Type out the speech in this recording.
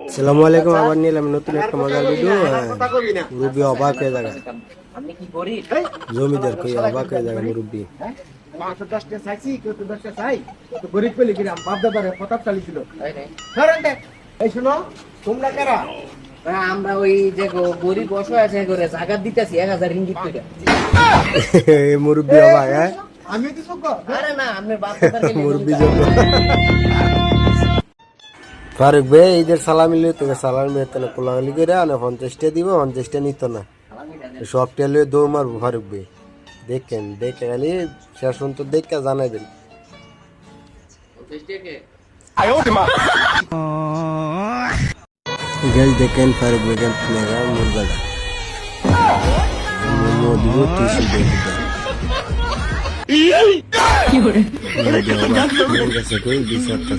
আসসালামু আলাইকুম। আবার নিলাম নতুন একটা মজার ভিডিও। মুরব্বী অবাক হয়ে যাবে, জমিদার কই অবাক হয়ে যাবে মুরব্বী। আমরা ওই যে গরিব অসহায় আছে করে জায়গা দিতেছি 1000 রিঙ্গিত করে। মুরব্বী অবাক। হ্যাঁ আমি তো সব আরে না আমি বাচ্চাদের মুরব্বী যোগ্য। ফারুক ভাই ঈদের সালামি লিয়ে তোকে সালামি মেয়ে তাহলে কোলাগুলি করে আনে 50টা দিব, 50টা নিত না, সবটা লিয়ে দৌড় মারবো। ফারুক ভাই দেখেন, দেখে খালি শেষ পর্যন্ত দেখে জানাইবেন। গাইজ দেখেন ফারুক ভাই আপনারা মুরগাটা মোমো দিব, টিস্যু দিয়ে দিতে বিচারটা